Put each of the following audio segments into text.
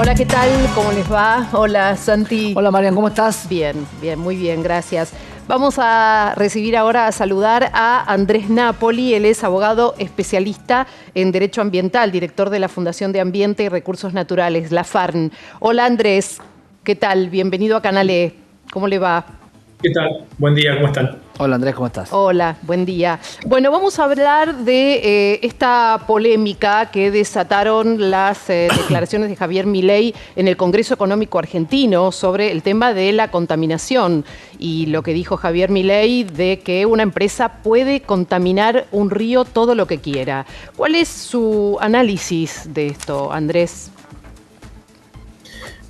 Hola, ¿qué tal? ¿Cómo les va? Hola, Santi. Hola, Marian, ¿cómo estás? Bien, muy bien, gracias. Vamos a recibir ahora, a saludar a Andrés Napoli. Él es abogado especialista en Derecho Ambiental, director de la Fundación de Ambiente y Recursos Naturales, la FARN. Hola, Andrés. ¿Qué tal? Bienvenido a Canal E. ¿Cómo le va? ¿Qué tal? Buen día, ¿cómo están? Hola, Andrés, ¿cómo estás? Hola, buen día. Bueno, vamos a hablar de esta polémica que desataron las declaraciones de Javier Milei en el Congreso Económico Argentino sobre el tema de la contaminación y lo que dijo Javier Milei de que una empresa puede contaminar un río todo lo que quiera. ¿Cuál es su análisis de esto, Andrés?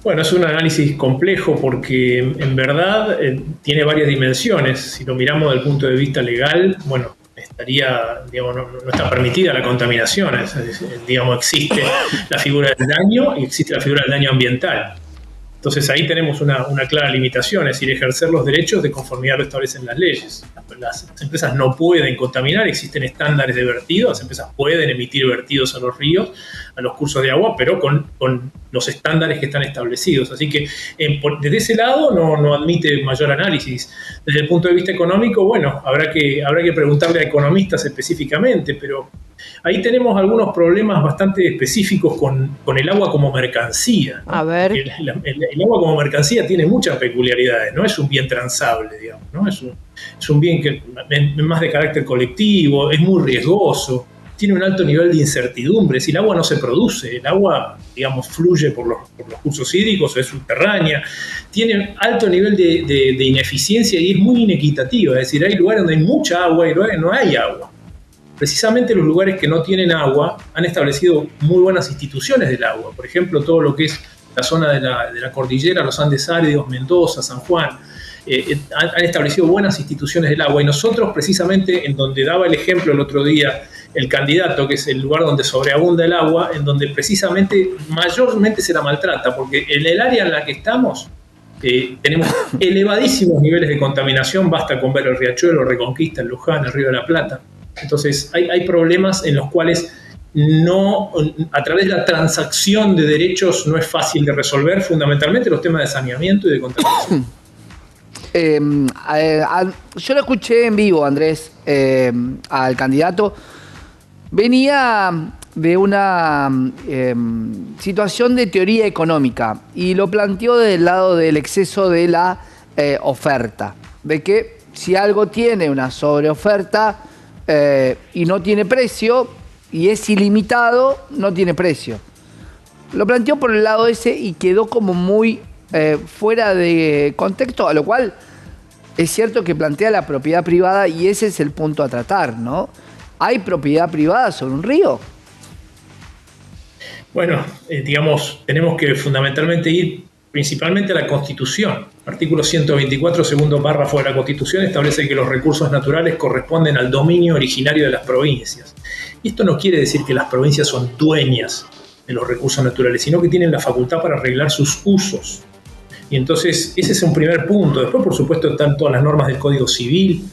Bueno, es un análisis complejo porque en verdad tiene varias dimensiones. Si lo miramos desde el punto de vista legal, bueno, no está permitida la contaminación. Existe la figura del daño y existe la figura del daño ambiental. Entonces ahí tenemos una clara limitación, es decir, ejercer los derechos de conformidad lo establecen las leyes. Las empresas no pueden contaminar, existen estándares de vertido, las empresas pueden emitir vertidos a los ríos, a los cursos de agua, pero con los estándares que están establecidos. Así que desde ese lado no admite mayor análisis. Desde el punto de vista económico, bueno, habrá que preguntarle a economistas específicamente, pero ahí tenemos algunos problemas bastante específicos con el agua como mercancía, ¿no? A ver. El agua como mercancía tiene muchas peculiaridades, no es un bien transable, digamos, ¿no? Es un bien que es más de carácter colectivo, es muy riesgoso, tiene un alto nivel de incertidumbre. Si el agua no se produce, el agua, digamos, fluye por los cursos hídricos, es subterránea, tiene alto nivel de ineficiencia y es muy inequitativa. Es decir, hay lugares donde hay mucha agua y lugares donde no hay agua. Precisamente los lugares que no tienen agua han establecido muy buenas instituciones del agua. Por ejemplo, todo lo que es la zona de la cordillera, los Andes áridos, Mendoza, San Juan, han establecido buenas instituciones del agua. Y nosotros, precisamente, en donde daba el ejemplo el otro día el candidato, que es el lugar donde sobreabunda el agua, en donde precisamente mayormente se la maltrata, porque en el área en la que estamos tenemos elevadísimos niveles de contaminación, basta con ver el Riachuelo, Reconquista, el Luján, el Río de la Plata. Entonces hay problemas en los cuales a través de la transacción de derechos no es fácil de resolver, fundamentalmente los temas de saneamiento y de contaminación. Yo lo escuché en vivo, Andrés, al candidato. Venía de una situación de teoría económica y lo planteó del lado del exceso de la oferta, de que si algo tiene una sobreoferta y no tiene precio y es ilimitado, no tiene precio. Lo planteó por el lado ese y quedó como muy fuera de contexto, a lo cual es cierto que plantea la propiedad privada y ese es el punto a tratar, ¿no? ¿Hay propiedad privada sobre un río? Bueno, tenemos que fundamentalmente ir principalmente a la Constitución. Artículo 124, segundo párrafo de la Constitución, establece que los recursos naturales corresponden al dominio originario de las provincias. Y esto no quiere decir que las provincias son dueñas de los recursos naturales, sino que tienen la facultad para arreglar sus usos. Y entonces ese es un primer punto. Después, por supuesto, están todas las normas del Código Civil,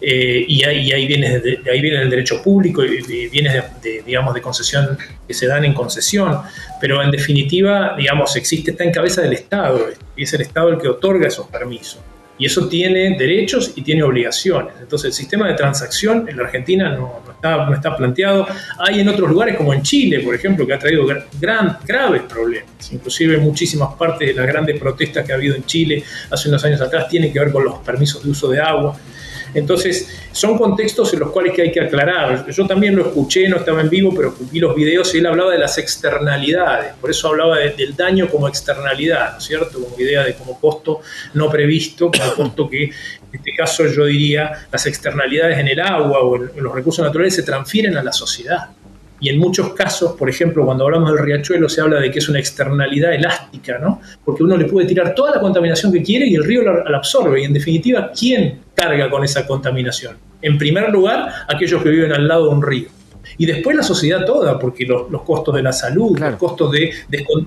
y ahí viene el derecho público y bienes de concesión que se dan en concesión, pero en definitiva, está en cabeza del Estado, y es el Estado el que otorga esos permisos. Y eso tiene derechos y tiene obligaciones. Entonces el sistema de transacción en la Argentina no está planteado. Hay en otros lugares, como en Chile, por ejemplo, que ha traído graves problemas. Inclusive muchísimas partes de las grandes protestas que ha habido en Chile hace unos años atrás tienen que ver con los permisos de uso de agua. Entonces, son contextos en los cuales que hay que aclarar. Yo también lo escuché, no estaba en vivo, pero vi los videos y él hablaba de las externalidades. Por eso hablaba del daño como externalidad, ¿no es cierto? Como idea de como costo no previsto, como costo que, en este caso yo diría, las externalidades en el agua o en los recursos naturales se transfieren a la sociedad. Y en muchos casos, por ejemplo, cuando hablamos del Riachuelo, se habla de que es una externalidad elástica, ¿no? Porque uno le puede tirar toda la contaminación que quiere y el río la absorbe. Y en definitiva, ¿quién carga con esa contaminación? En primer lugar, aquellos que viven al lado de un río. Y después la sociedad toda, porque los costos de la salud, claro, los costos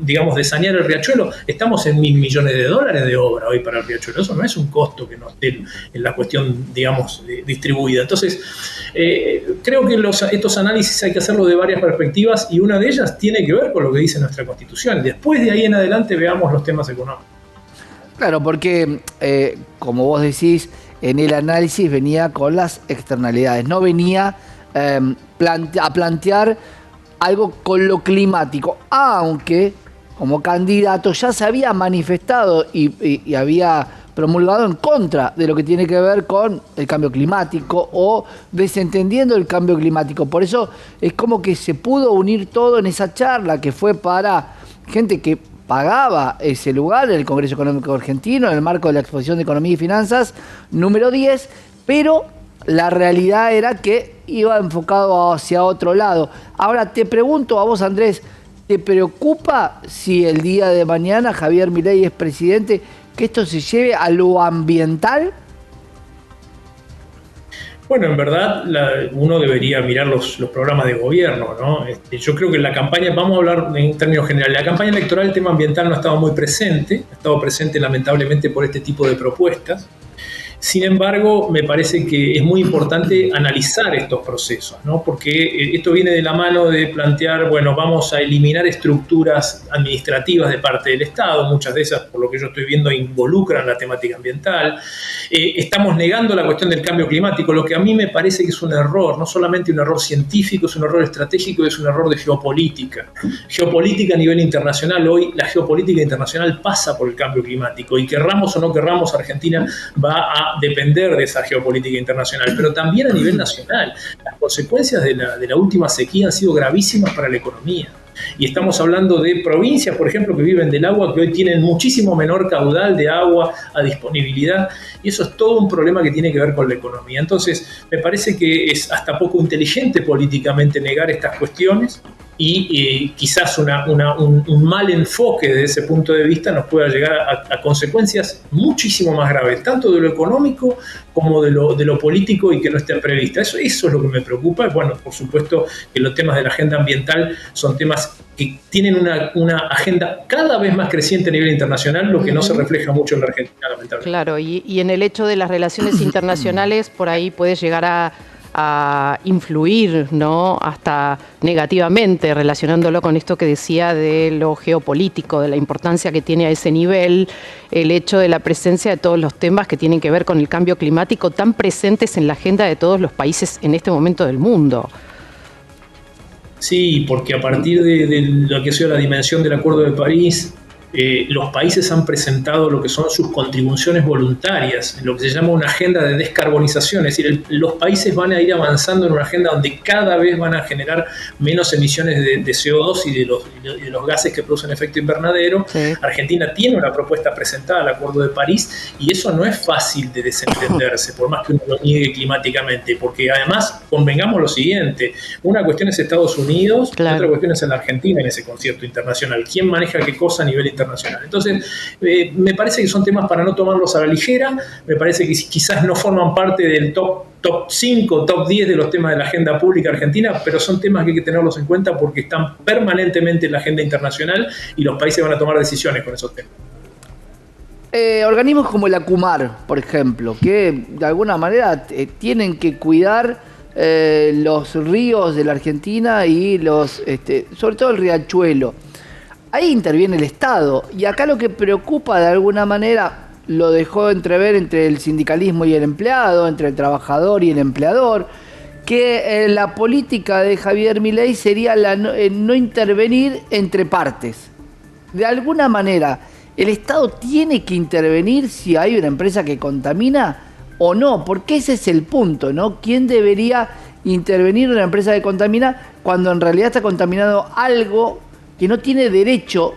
digamos, de sanear el riachuelo, estamos en $1.000 millones de obra hoy para el riachuelo. Eso no es un costo que no esté en la cuestión, digamos, distribuida. Entonces, creo que estos análisis hay que hacerlo de varias perspectivas, y una de ellas tiene que ver con lo que dice nuestra Constitución. Después de ahí en adelante veamos los temas económicos. Claro, porque como vos decís, en el análisis venía con las externalidades, no venía a plantear algo con lo climático, aunque como candidato ya se había manifestado y había promulgado en contra de lo que tiene que ver con el cambio climático o desentendiendo el cambio climático. Por eso es como que se pudo unir todo en esa charla que fue para gente que pagaba ese lugar en el Congreso Económico Argentino, en el marco de la Exposición de Economía y Finanzas número 10, pero la realidad era que iba enfocado hacia otro lado. Ahora te pregunto a vos, Andrés, ¿te preocupa si el día de mañana Javier Milei es presidente, que esto se lleve a lo ambiental? Bueno, en verdad uno debería mirar los programas de gobierno, ¿no? Yo creo que en la campaña, vamos a hablar en términos generales, la campaña electoral el tema ambiental no ha estado muy presente, ha estado presente lamentablemente por este tipo de propuestas. Sin embargo, me parece que es muy importante analizar estos procesos, ¿no? Porque esto viene de la mano de plantear, bueno, vamos a eliminar estructuras administrativas de parte del Estado, muchas de esas, por lo que yo estoy viendo, involucran la temática ambiental. Estamos negando la cuestión del cambio climático, lo que a mí me parece que es un error, no solamente un error científico, es un error estratégico, es un error de geopolítica. Geopolítica a nivel internacional, hoy la geopolítica internacional pasa por el cambio climático, y querramos o no querramos, Argentina va a depender de esa geopolítica internacional, pero también a nivel nacional. Las consecuencias de la última sequía han sido gravísimas para la economía. Y estamos hablando de provincias, por ejemplo, que viven del agua, que hoy tienen muchísimo menor caudal de agua a disponibilidad, y eso es todo un problema que tiene que ver con la economía. Entonces, me parece que es hasta poco inteligente políticamente negar estas cuestiones, y quizás un mal enfoque desde ese punto de vista nos pueda llegar a consecuencias muchísimo más graves, tanto de lo económico como de lo político, y que no estén previstas. Eso es lo que me preocupa. Bueno, por supuesto que los temas de la agenda ambiental son temas que tienen una agenda cada vez más creciente a nivel internacional, lo que no se refleja mucho en la Argentina, lamentablemente. Claro, y en el hecho de las relaciones internacionales, por ahí puede llegar a influir, ¿no? Hasta negativamente, relacionándolo con esto que decía de lo geopolítico, de la importancia que tiene a ese nivel el hecho de la presencia de todos los temas que tienen que ver con el cambio climático, tan presentes en la agenda de todos los países en este momento del mundo. Sí, porque a partir de lo que ha sido la dimensión del Acuerdo de París, los países han presentado lo que son sus contribuciones voluntarias, lo que se llama una agenda de descarbonización. Es decir, los países van a ir avanzando en una agenda donde cada vez van a generar menos emisiones de CO2 y de los gases que producen efecto invernadero. Sí. Argentina tiene una propuesta presentada al Acuerdo de París, y eso no es fácil de desentenderse, por más que uno lo niegue climáticamente, porque además convengamos lo siguiente: una cuestión es Estados Unidos, claro, otra cuestión es en la Argentina en ese concierto internacional. ¿Quién maneja qué cosa a nivel internacional? Entonces, me parece que son temas para no tomarlos a la ligera. Me parece que quizás no forman parte del top 5, top 10 de los temas de la agenda pública argentina, pero son temas que hay que tenerlos en cuenta porque están permanentemente en la agenda internacional, y los países van a tomar decisiones con esos temas. Organismos como el ACUMAR, por ejemplo, que de alguna manera tienen que cuidar los ríos de la Argentina y sobre todo el riachuelo. Ahí interviene el Estado, y acá lo que preocupa de alguna manera, lo dejó entrever entre el sindicalismo y el empleado, entre el trabajador y el empleador, que la política de Javier Milei sería no intervenir entre partes. De alguna manera, ¿el Estado tiene que intervenir si hay una empresa que contamina o no? Porque ese es el punto, ¿no? ¿Quién debería intervenir en una empresa que contamina cuando en realidad está contaminando algo que no tiene derecho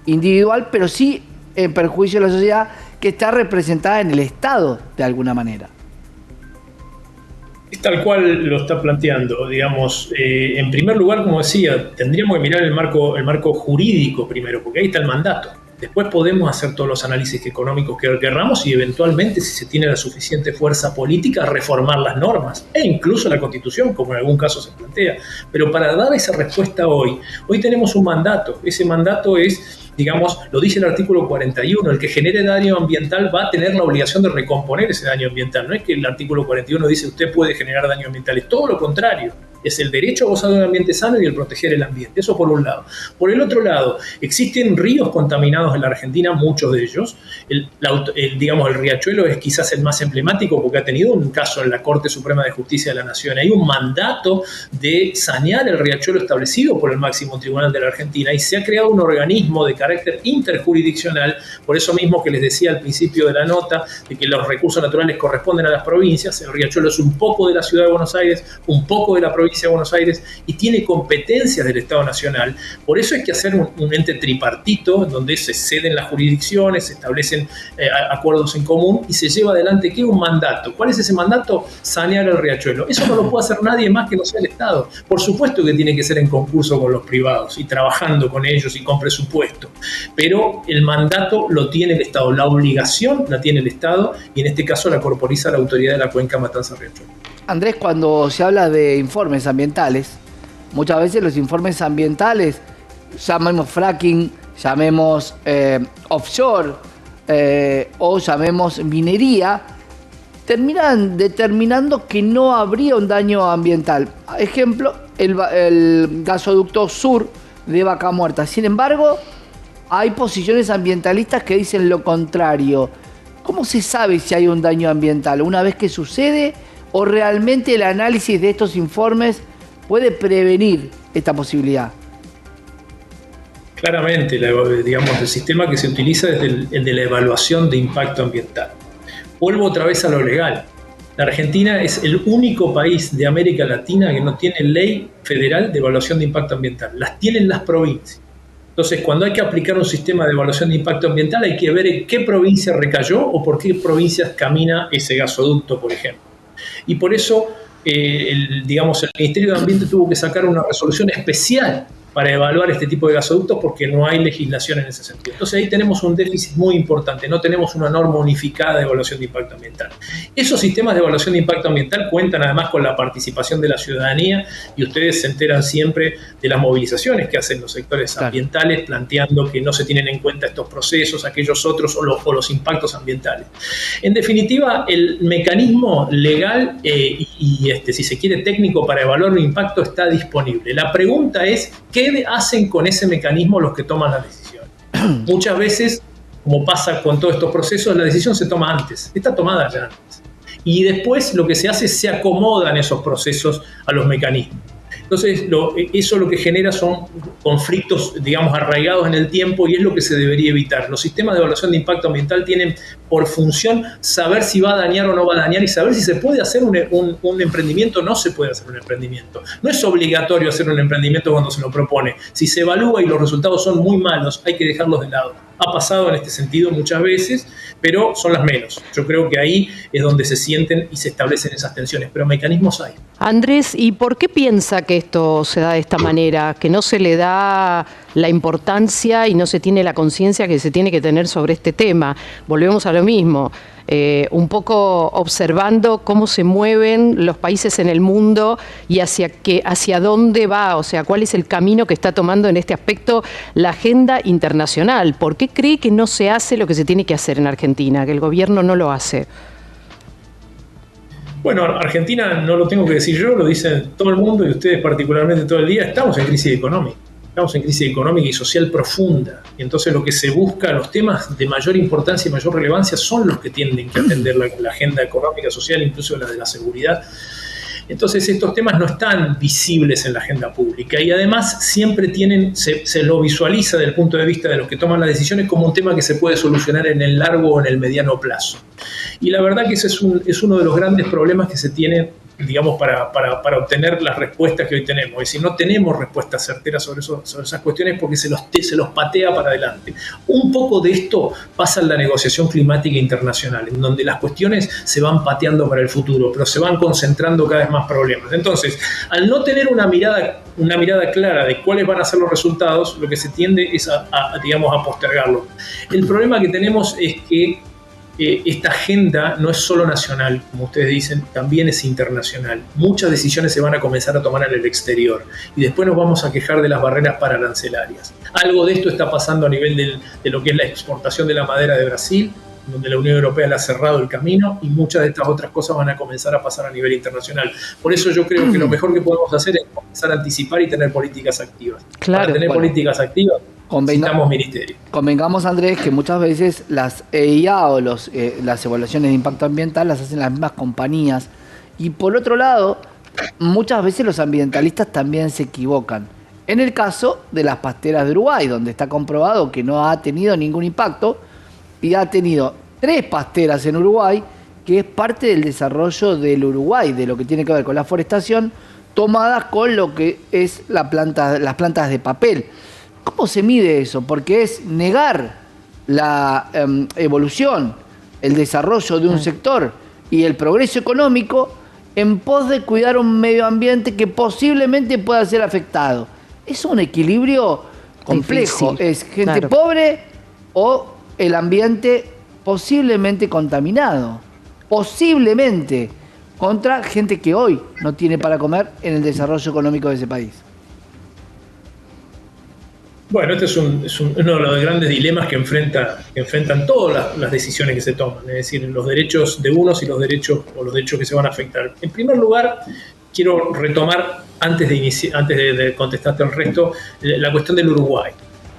individual, pero sí en perjuicio de la sociedad, que está representada en el Estado de alguna manera? Es tal cual lo está planteando, digamos. En primer lugar, como decía, tendríamos que mirar el marco jurídico primero, porque ahí está el mandato. Después podemos hacer todos los análisis económicos que querramos y eventualmente, si se tiene la suficiente fuerza política, reformar las normas e incluso la Constitución, como en algún caso se plantea. Pero para dar esa respuesta hoy tenemos un mandato. Ese mandato es, digamos, lo dice el artículo 41, el que genere daño ambiental va a tener la obligación de recomponer ese daño ambiental. No es que el artículo 41 dice usted puede generar daño ambiental, es todo lo contrario. Es el derecho a gozar de un ambiente sano y el proteger el ambiente. Eso por un lado. Por el otro lado, existen ríos contaminados en la Argentina, muchos de ellos. El riachuelo es quizás el más emblemático porque ha tenido un caso en la Corte Suprema de Justicia de la Nación. Hay un mandato de sanear el riachuelo establecido por el máximo tribunal de la Argentina y se ha creado un organismo de carácter interjurisdiccional, por eso mismo que les decía al principio de la nota, de que los recursos naturales corresponden a las provincias. El riachuelo es un poco de la ciudad de Buenos Aires, un poco de la provincia de Buenos Aires y tiene competencias del Estado Nacional. Por eso hay que hacer un ente tripartito en donde se ceden las jurisdicciones, se establecen acuerdos en común y se lleva adelante ¿qué? Un mandato. ¿Cuál es ese mandato? Sanear el riachuelo. Eso no lo puede hacer nadie más que no sea el Estado. Por supuesto que tiene que ser en concurso con los privados y trabajando con ellos y con presupuesto. Pero el mandato lo tiene el Estado, la obligación la tiene el Estado y en este caso la corporiza la autoridad de la cuenca Matanza-Riachuelo. Andrés, cuando se habla de informes ambientales, muchas veces los informes ambientales, llamemos fracking, llamemos offshore o llamemos minería, terminan determinando que no habría un daño ambiental. Ejemplo, el gasoducto sur de Vaca Muerta. Sin embargo, hay posiciones ambientalistas que dicen lo contrario. ¿Cómo se sabe si hay un daño ambiental? ¿Una vez que sucede? ¿O realmente el análisis de estos informes puede prevenir esta posibilidad? Claramente, el sistema que se utiliza es el de la evaluación de impacto ambiental. Vuelvo otra vez a lo legal. La Argentina es el único país de América Latina que no tiene ley federal de evaluación de impacto ambiental. Las tienen las provincias. Entonces, cuando hay que aplicar un sistema de evaluación de impacto ambiental, hay que ver en qué provincia recayó o por qué provincias camina ese gasoducto, por ejemplo. Y por eso, el Ministerio de Ambiente tuvo que sacar una resolución especial para evaluar este tipo de gasoductos porque no hay legislación en ese sentido. Entonces ahí tenemos un déficit muy importante, no tenemos una norma unificada de evaluación de impacto ambiental. Esos sistemas de evaluación de impacto ambiental cuentan además con la participación de la ciudadanía y ustedes se enteran siempre de las movilizaciones que hacen los sectores ambientales planteando que no se tienen en cuenta estos procesos, aquellos otros o los impactos ambientales. En definitiva, el mecanismo legal si se quiere técnico para evaluar el impacto está disponible. La pregunta es, ¿qué hacen con ese mecanismo los que toman la decisión? Muchas veces, como pasa con todos estos procesos, la decisión se toma antes, está tomada ya antes. Y después lo que se hace es se acomodan esos procesos a los mecanismos. Entonces, eso lo que genera son conflictos, arraigados en el tiempo y es lo que se debería evitar. Los sistemas de evaluación de impacto ambiental tienen por función saber si va a dañar o no va a dañar y saber si se puede hacer un emprendimiento o no se puede hacer un emprendimiento. No es obligatorio hacer un emprendimiento cuando se lo propone. Si se evalúa y los resultados son muy malos, hay que dejarlos de lado. Ha pasado en este sentido muchas veces, pero son las menos. Yo creo que ahí es donde se sienten y se establecen esas tensiones, pero mecanismos hay. Andrés, ¿y por qué piensa que esto se da de esta manera? ¿Que no se le da la importancia y no se tiene la conciencia que se tiene que tener sobre este tema? Volvemos a lo mismo. Un poco observando cómo se mueven los países en el mundo y hacia dónde va, o sea, cuál es el camino que está tomando en este aspecto la agenda internacional. ¿Por qué cree que no se hace lo que se tiene que hacer en Argentina, que el gobierno no lo hace? Bueno, Argentina no lo tengo que decir yo, lo dice todo el mundo y ustedes particularmente todo el día, estamos en crisis económica. Estamos en crisis económica y social profunda. Y entonces lo que se busca, los temas de mayor importancia y mayor relevancia son los que tienden que atender la agenda económica, social, incluso la de la seguridad. Entonces estos temas no están visibles en la agenda pública y además siempre se lo visualiza desde el punto de vista de los que toman las decisiones como un tema que se puede solucionar en el largo o en el mediano plazo. Y la verdad que ese es uno de los grandes problemas que se tiene digamos, para obtener las respuestas que hoy tenemos. Es decir, no tenemos respuestas certeras sobre esas cuestiones porque se los patea para adelante. Un poco de esto pasa en la negociación climática internacional, en donde las cuestiones se van pateando para el futuro, pero se van concentrando cada vez más problemas. Entonces, al no tener una mirada clara de cuáles van a ser los resultados, lo que se tiende es digamos, a postergarlo. El problema que tenemos es que esta agenda no es solo nacional, como ustedes dicen, también es internacional. Muchas decisiones se van a comenzar a tomar en el exterior y después nos vamos a quejar de las barreras pararancelarias. Algo de esto está pasando a nivel de lo que es la exportación de la madera de Brasil, donde la Unión Europea le ha cerrado el camino, y muchas de estas otras cosas van a comenzar a pasar a nivel internacional. Por eso yo creo que lo mejor que podemos hacer es comenzar a anticipar y tener políticas activas. Claro, para tener políticas activas necesitamos ministerios. Convengamos, Andrés, que muchas veces las EIA o las evaluaciones de impacto ambiental las hacen las mismas compañías. Y por otro lado, muchas veces los ambientalistas también se equivocan. En el caso de las pasteras de Uruguay, donde está comprobado que no ha tenido ningún impacto, y ha tenido 3 pasteras en Uruguay, que es parte del desarrollo del Uruguay, de lo que tiene que ver con la forestación, tomadas con lo que es las plantas de papel. ¿Cómo se mide eso? Porque es negar la evolución, el desarrollo de un sector y el progreso económico en pos de cuidar un medio ambiente que posiblemente pueda ser afectado. Es un equilibrio complejo. Difícil, es gente pobre o el ambiente posiblemente contaminado. Posiblemente contra gente que hoy no tiene para comer en el desarrollo económico de ese país. Bueno, este es uno de los grandes dilemas que enfrentan todas las decisiones que se toman, es decir, los derechos de unos y los derechos que se van a afectar. En primer lugar, quiero retomar, antes de contestarte el resto, la cuestión del Uruguay.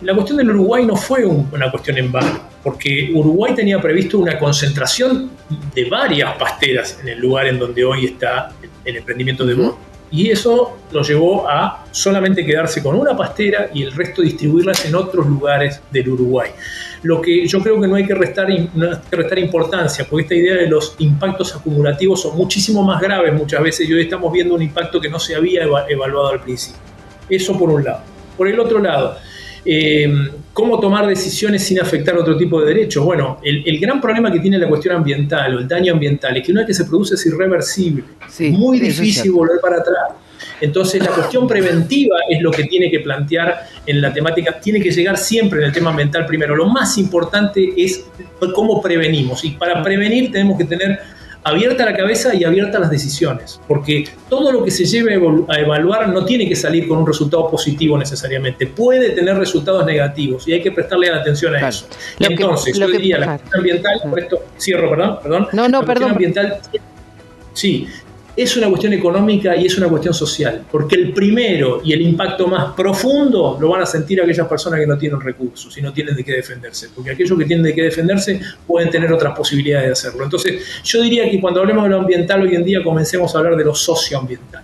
La cuestión del Uruguay no fue una cuestión en vano, porque Uruguay tenía previsto una concentración de varias pasteras en el lugar en donde hoy está el emprendimiento de Born. Y eso lo llevó a solamente quedarse con una pastera y el resto distribuirlas en otros lugares del Uruguay. Lo que yo creo que no hay que restar importancia, porque esta idea de los impactos acumulativos son muchísimo más graves muchas veces y hoy estamos viendo un impacto que no se había evaluado al principio. Eso por un lado. Por el otro lado, ¿cómo tomar decisiones sin afectar otro tipo de derechos? Bueno, el gran problema que tiene la cuestión ambiental o el daño ambiental es que una vez que se produce es irreversible. Sí, es muy difícil volver para atrás. Entonces la cuestión preventiva es lo que tiene que plantear en la temática, tiene que llegar siempre en el tema ambiental primero. Lo más importante es cómo prevenimos, y para prevenir tenemos que tener abierta la cabeza y abiertas las decisiones, porque todo lo que se lleve a evaluar no tiene que salir con un resultado positivo necesariamente, puede tener resultados negativos y hay que prestarle atención a eso. Entonces, yo diría, la cuestión ambiental, por esto cierro, perdón. La cuestión ambiental, sí, es una cuestión económica y es una cuestión social, porque el primero y el impacto más profundo lo van a sentir aquellas personas que no tienen recursos y no tienen de qué defenderse, porque aquellos que tienen de qué defenderse pueden tener otras posibilidades de hacerlo. Entonces, yo diría que cuando hablemos de lo ambiental hoy en día comencemos a hablar de lo socioambiental,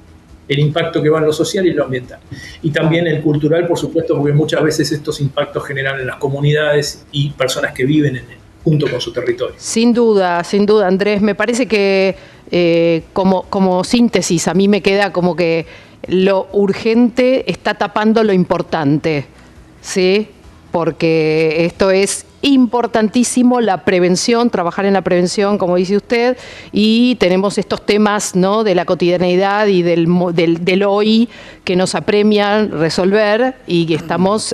el impacto que va en lo social y lo ambiental. Y también el cultural, por supuesto, porque muchas veces estos impactos generan en las comunidades y personas que viven en él, junto con su territorio. Sin duda, Andrés. Me parece que como síntesis a mí me queda como que lo urgente está tapando lo importante, ¿sí? Porque esto es importantísimo, la prevención, trabajar en la prevención, como dice usted, y tenemos estos temas, ¿no?, de la cotidianeidad y del hoy que nos apremian resolver y que estamos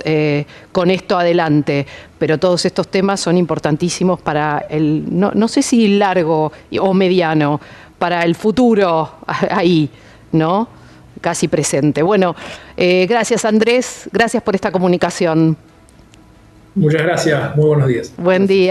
con esto adelante. Pero todos estos temas son importantísimos para no sé si largo o mediano, para el futuro ahí, ¿no?, casi presente. Bueno, gracias Andrés, gracias por esta comunicación. Muchas gracias, muy buenos días. Buen día.